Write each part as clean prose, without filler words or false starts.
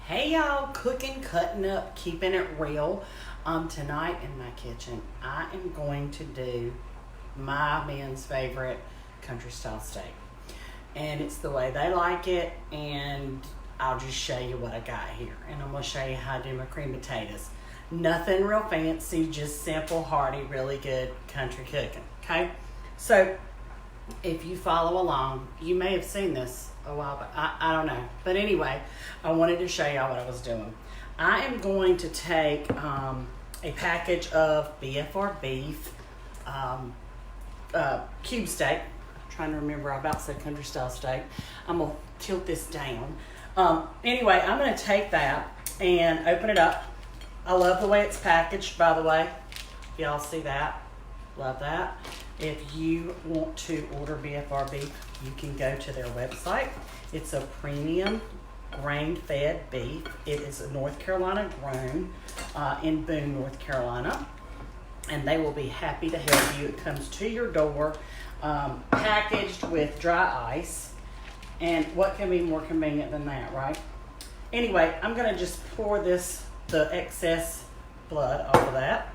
Hey y'all, cooking, cutting up, keeping it real. Tonight in my kitchen, I am going to do my men's favorite country style steak. And it's the way they like it, and I'll just show you what I got here. And I'm gonna show you how to do my cream potatoes. Nothing real fancy, just simple, hearty, really good country cooking, okay? So, if you follow along, you may have seen this a while back. I don't know. But anyway, I wanted to show y'all what I was doing. I am going to take a package of BFR beef cube steak. I'm trying to remember, I about said country style steak. I'm going to tilt this down. Anyway, I'm going to take that and open it up. I love the way it's packaged, by the way. Y'all see that? Love that. If you want to order BFR beef, you can go to their website. It's a premium grain-fed beef. It is a North Carolina grown in Boone, North Carolina. And they will be happy to help you. It comes to your door, packaged with dry ice. And what can be more convenient than that, right? Anyway, I'm going to just pour the excess blood off of that.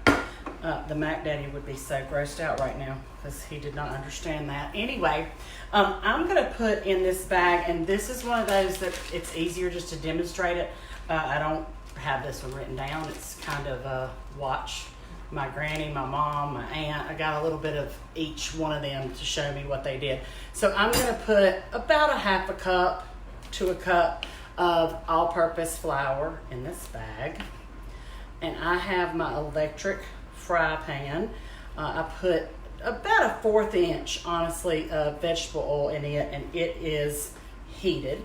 The Mac Daddy would be so grossed out right now because he did not understand that. Anyway, I'm going to put in this bag, and this is one of those that it's easier just to demonstrate it. I don't have this one written down. It's kind of watch my granny, my mom, my aunt. I got a little bit of each one of them to show me what they did. So I'm going to put about a half a cup to a cup of all-purpose flour in this bag. And I have my electric fry pan. I put about a 1/4 inch, honestly, of vegetable oil in it, and it is heated.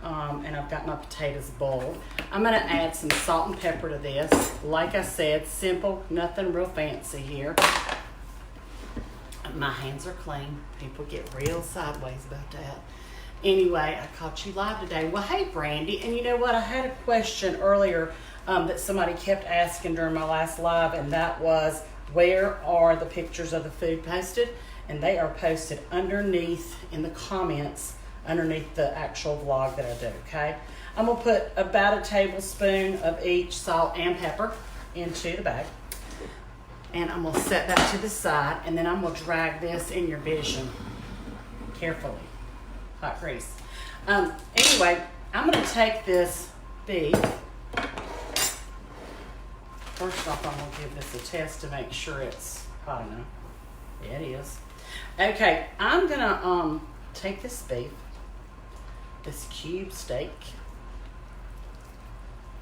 And I've got my potatoes boiled. I'm going to add some salt and pepper to this. Like I said, simple, nothing real fancy here. My hands are clean. People get real sideways about that. Anyway, I caught you live today. Well, hey, Brandy. And you know what? I had a question earlier that somebody kept asking during my last live, and that was, where are the pictures of the food posted? And they are posted underneath in the comments, underneath the actual vlog that I do, okay? I'm going to put about a tablespoon of each salt and pepper into the bag. And I'm going to set that to the side, and then I'm going to drag this in your vision carefully. Hot grease. Anyway, I'm going to take this beef. First off, I'm going to give this a test to make sure it's hot enough. Yeah, it is. Okay, I'm going to take this beef, this cube steak.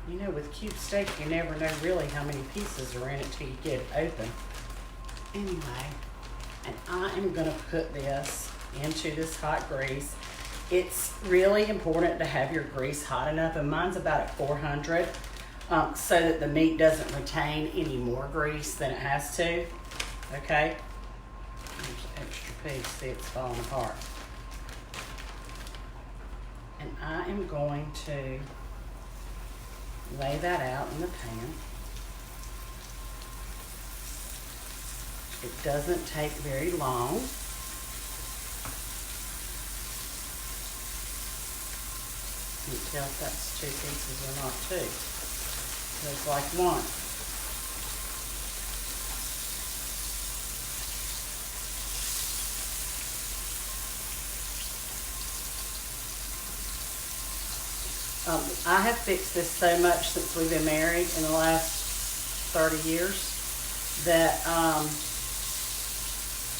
You know, with cube steak, you never know really how many pieces are in it till you get it open. Anyway, and I am going to put this into this hot grease. It's really important to have your grease hot enough, and mine's about at 400, so that the meat doesn't retain any more grease than it has to, okay? There's an extra piece, see it's falling apart. And I am going to lay that out in the pan. It doesn't take very long. You can tell if that's 2 pieces or not too. Looks like one. I have fixed this so much since we've been married in the last 30 years that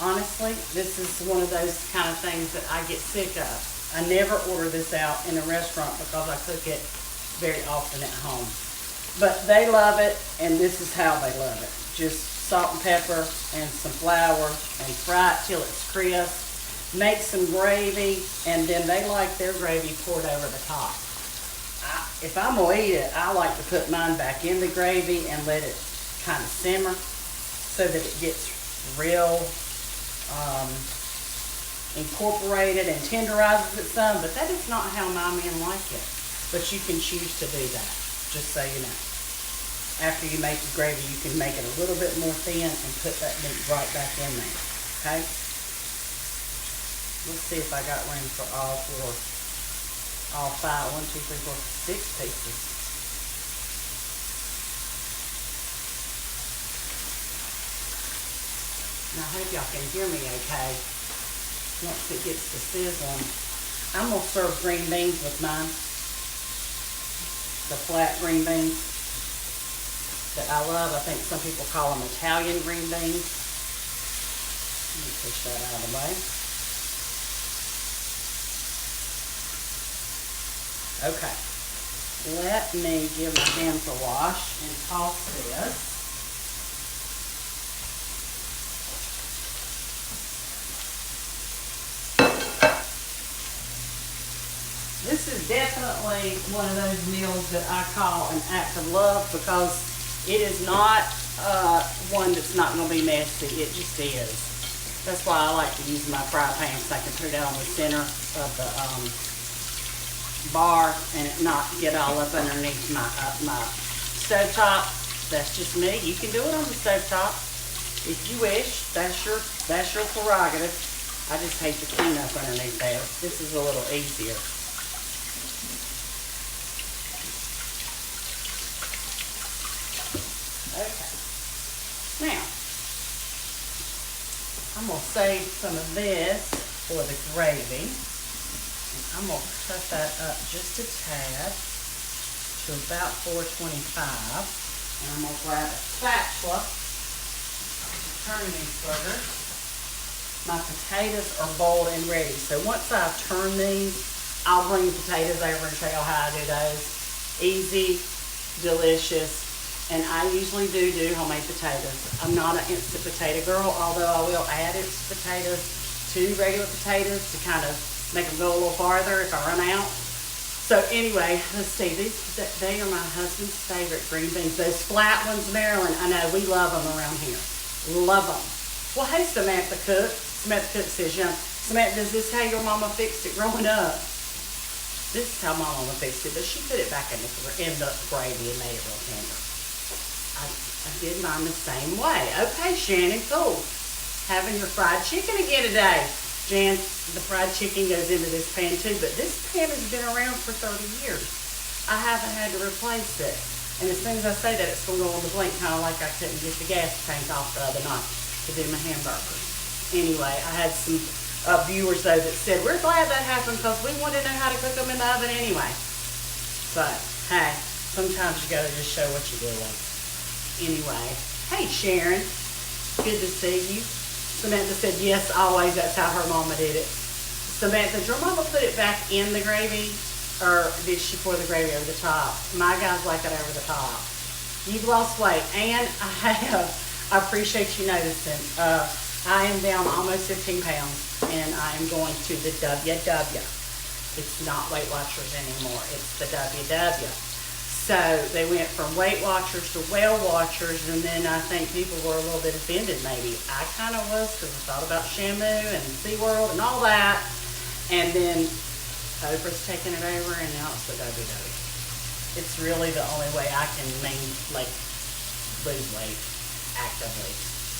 honestly, this is one of those kind of things that I get sick of. I never order this out in a restaurant because I cook it very often at home. But they love it, and this is how they love it. Just salt and pepper and some flour and fry it till it's crisp. Make some gravy, and then they like their gravy poured over the top. If I'm going to eat it, I like to put mine back in the gravy and let it kind of simmer so that it gets real incorporated and tenderizes it some, but that is not how my men like it. But you can choose to do that, just so you know. After you make the gravy, you can make it a little bit more thin and put that meat right back in there, okay? Let's see if I got room for all 5, 1, 2, 3, 4, 6 pieces. And I hope y'all can hear me okay once it gets to sizzling. I'm going to serve green beans with mine. The flat green beans that I love. I think some people call them Italian green beans. Let me push that out of the way. Okay. Let me give my hands a wash and toss this. This is definitely one of those meals that I call an act of love because it is not one that's not going to be messy. It just is. That's why I like to use my fry pan so I can put it out on the center of the bar and it not get all up underneath my stovetop. That's just me. You can do it on the stovetop if you wish. That's your prerogative. I just hate the cleanup underneath there. This is a little easier. Okay. Now, I'm going to save some of this for the gravy. And I'm going to cut that up just a tad to about 425. And I'm going to grab a spatula to turn these burgers. My potatoes are boiled and ready. So once I've turned these, I'll bring the potatoes over and show you how I do those. Easy, delicious. And I usually do homemade potatoes. I'm not an instant potato girl, although I will add instant potatoes to regular potatoes to kind of make them go a little farther if I run out. So anyway, let's see. They are my husband's favorite green beans. Those flat ones, Maryland, I know we love them around here. Love them. Well, hey, Samantha Cook. Samantha Cook says, Samantha, is this how your mama fixed it growing up? This is how my mama fixed it, but she put it back in the gravy and made it real tender. I did mine the same way. Okay, Shannon, cool. Having your fried chicken again today. Jan, the fried chicken goes into this pan too, but this pan has been around for 30 years. I haven't had to replace it. And as soon as I say that, it's going to go on the blink, kind of like I couldn't get the gas tank off the other night to do my hamburgers. Anyway, I had some viewers, though, that said, we're glad that happened because we wanted to know how to cook them in the oven anyway. But, hey, sometimes you got to just show what you're doing. Anyway, hey Sharon, good to see you. Samantha said yes, always. That's how her mama did it. Samantha, did your mama put it back in the gravy, or did she pour the gravy over the top? My guys like it over the top. You've lost weight, and I appreciate you noticing. I am down almost 15 pounds, and I am going to the WW. It's not Weight Watchers anymore. It's the WW. So they went from Weight Watchers to Whale Watchers, and then I think people were a little bit offended maybe. I kind of was because I thought about Shamu and SeaWorld and all that. And then Oprah's taking it over, and now it's the WW. It's really the only way I can lose weight actively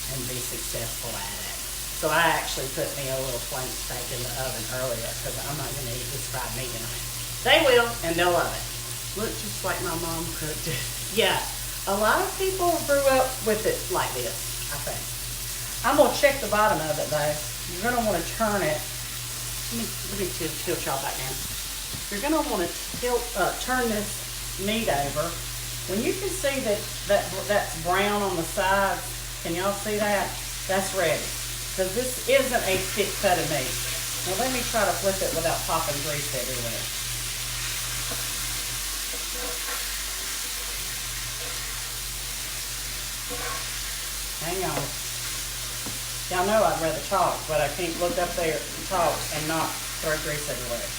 and be successful at it. So I actually put me a little flank steak in the oven earlier because I'm not going to eat this fried meat tonight. They will, and they'll love it. Looks just like my mom cooked it. Yeah, a lot of people grew up with it like this, I think. I'm going to check the bottom of it, though. You're going to want to turn it. Let me tilt y'all back down. You're going to want to turn this meat over. When you can see that's brown on the sides, can y'all see that? That's ready. Because this isn't a thick cut of meat. Now let me try to flip it without popping grease everywhere. Hang on. Y'all know I'd rather talk, but I can't look up there and talk and not throw grease everywhere.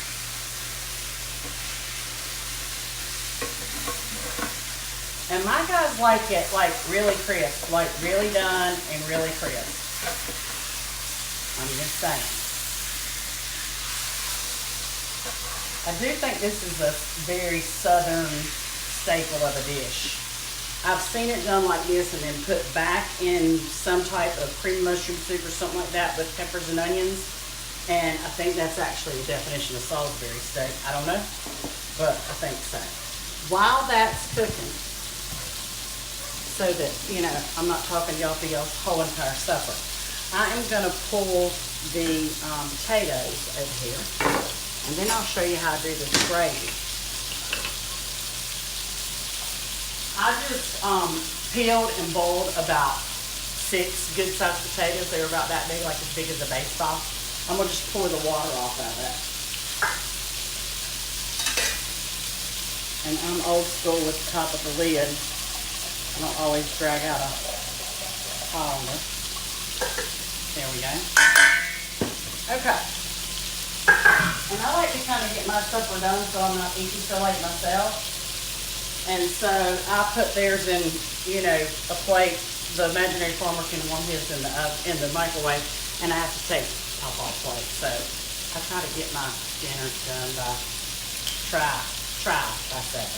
And my guys like it like really crisp, like really done and really crisp. I'm just saying. I do think this is a very southern staple of a dish. I've seen it done like this and then put back in some type of cream mushroom soup or something like that with peppers and onions. And I think that's actually the definition of Salisbury steak. I don't know, but I think so. While that's cooking, so that, I'm not talking y'all for y'all's whole entire supper. I am going to pull the potatoes over here, and then I'll show you how to do this gravy. I just peeled and boiled about 6 good-sized potatoes. They were about that big, like as big as a baseball. I'm going to just pour the water off of it. And I'm old school with the top of the lid. I don't always drag out a colander. There we go. Okay. And I like to kind of get my supper done so I'm not eating so late myself. And so I put theirs in, you know, a plate. The imaginary farmer can warm his in the microwave, and I have to take top off plate. So I try to get my dinner done by try by 7.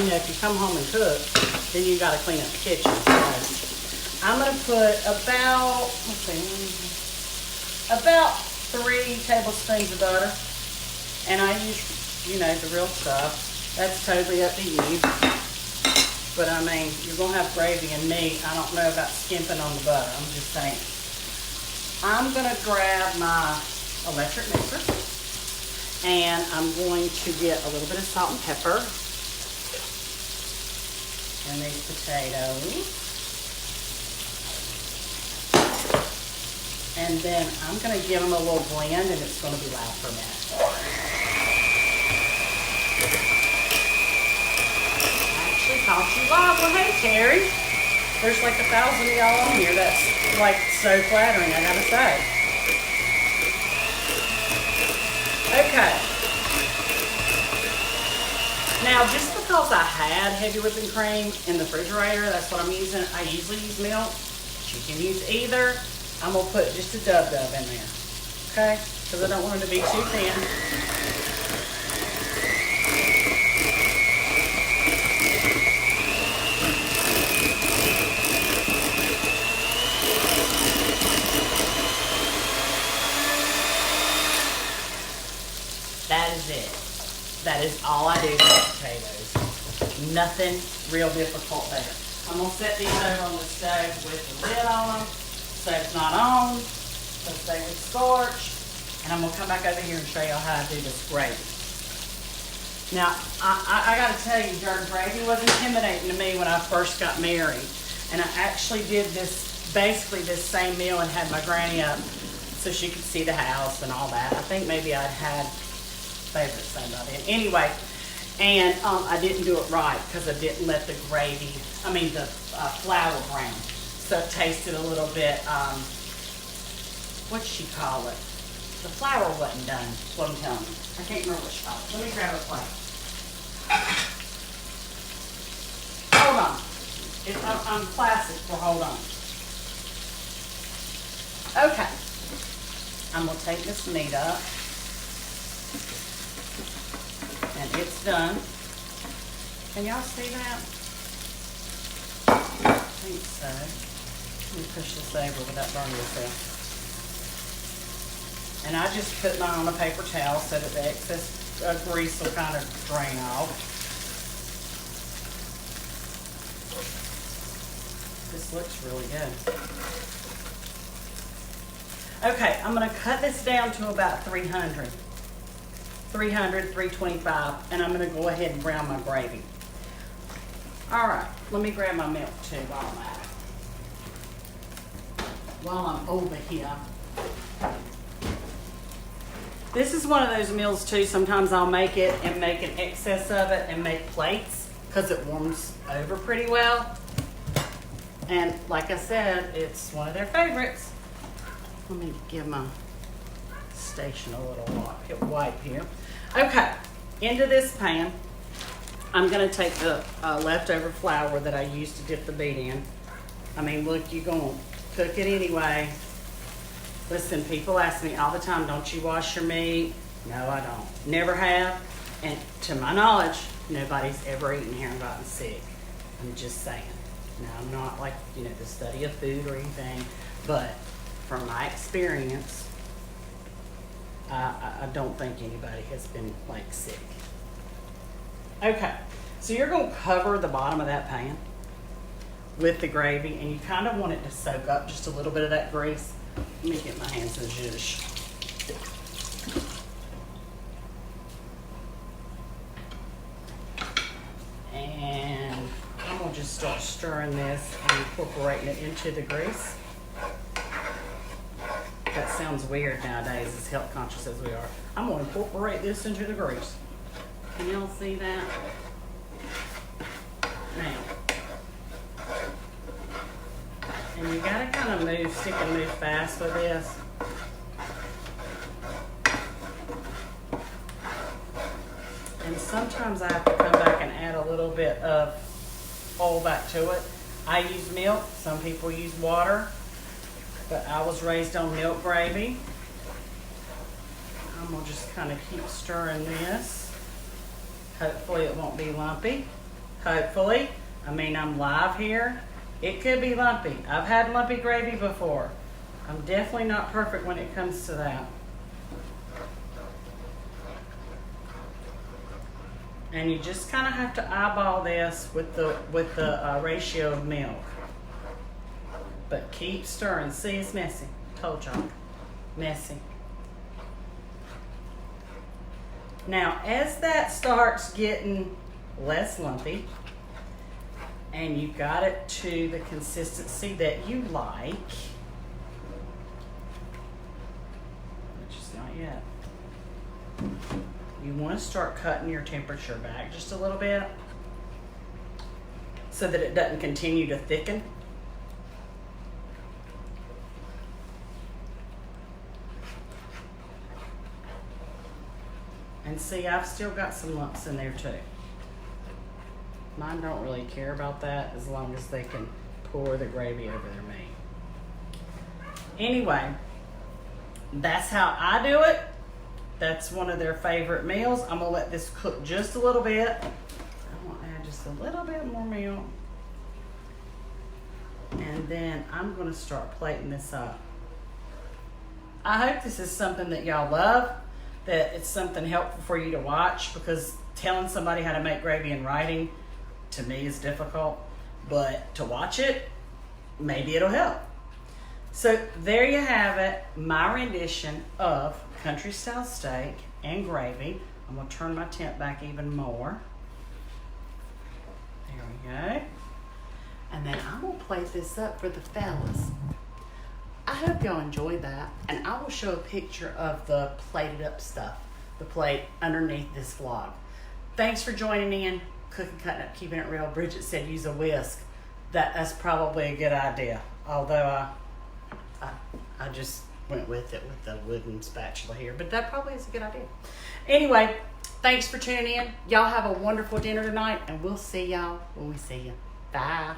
You know, if you come home and cook, then you got to clean up the kitchen. So I'm going to put about 3 tablespoons of butter, and I use, you know, the real stuff. That's totally up to you. But I mean, you're going to have gravy and meat. I don't know about skimping on the butter. I'm just saying. I'm going to grab my electric mixer, and I'm going to get a little bit of salt and pepper and these potatoes. And then I'm going to give them a little blend, and it's going to be loud for a minute. Caught you live. Well, hey, Terry. There's like 1,000 of y'all on here. That's like so flattering, I gotta say. Okay. Now, just because I had heavy whipping cream in the refrigerator, that's what I'm using. I usually use milk. You can use either. I'm gonna put just a dub in there. Okay? Because I don't want it to be too thin. That is it. That is all I do with potatoes. Nothing real difficult there. I'm going to set these over on the stove with the lid on them. Stove's not on, so they would scorch. And I'm going to come back over here and show you how to do this gravy. Now, I got to tell you, gravy was intimidating to me when I first got married. And I actually did this, basically this same meal, and had my granny up so she could see the house and all that. I think maybe I'd had favorite son by then. Anyway, and I didn't do it right because I didn't let the gravy, the flour brown. So it tasted a little bit, what she call it? The flour wasn't done, is what I'm telling you. I can't remember what she called it. Let me grab a plate. Hold on. I'm classic for hold on. Okay. I'm going to take this meat up. And it's done. Can y'all see that? I think so. Let me push this over without burning yourself. And I just put mine on a paper towel so that the excess grease will kind of drain off. This looks really good. Okay, I'm going to cut this down to about 300, 325, and I'm going to go ahead and brown my gravy. All right, let me grab my milk too while I'm at it. While I'm over here. This is one of those meals too, sometimes I'll make it and make an excess of it and make plates because it warms over pretty well. And like I said, it's one of their favorites. Let me give my station a little wipe here. Okay, into this pan, I'm going to take the leftover flour that I used to dip the meat in. Look, you're going to cook it anyway. Listen, people ask me all the time, don't you wash your meat? No, I don't. Never have. And to my knowledge, nobody's ever eaten here and gotten sick. I'm just saying. Now, I'm not like, the study of food or anything, but from my experience, I don't think anybody has been sick. Okay, so you're going to cover the bottom of that pan with the gravy, and you kind of want it to soak up just a little bit of that grease. Let me get my hands in the zhuzh. And I'm gonna just start stirring this and incorporating it into the grease. That sounds weird nowadays, as health conscious as we are. I'm gonna incorporate this into the grease. Can y'all see that? Now, and you gotta kind of move, stick and move fast with this. And sometimes I have to come back and add a little bit of oil back to it. I use milk, some people use water, but I was raised on milk gravy. I'm gonna just kind of keep stirring this. Hopefully it won't be lumpy. Hopefully. I mean, I'm live here. It could be lumpy. I've had lumpy gravy before. I'm definitely not perfect when it comes to that. And you just kind of have to eyeball this with the ratio of milk. But keep stirring. See, it's messy. Told y'all. Messy. Now, as that starts getting less lumpy, and you got it to the consistency that you like, which is not yet, you want to start cutting your temperature back just a little bit so that it doesn't continue to thicken. And see, I've still got some lumps in there too. Mine don't really care about that as long as they can pour the gravy over their meat. Anyway, that's how I do it. That's one of their favorite meals. I'm gonna let this cook just a little bit. I'm gonna add just a little bit more milk. And then I'm gonna start plating this up. I hope this is something that y'all love, that it's something helpful for you to watch, because telling somebody how to make gravy in writing to me is difficult, but to watch it, maybe it'll help. So there you have it, my rendition of country style steak and gravy. I'm gonna turn my temp back even more. There we go. And then I'm gonna plate this up for the fellas. I hope y'all enjoyed that, and I will show a picture of the plated up stuff, the plate underneath this vlog. Thanks for joining in. Cooking, cutting up, keeping it real. Bridget said use a whisk. That's probably a good idea, although I just went with it with the wooden spatula here, but that probably is a good idea. Anyway, thanks for tuning in. Y'all have a wonderful dinner tonight, and we'll see y'all when we see you. Bye.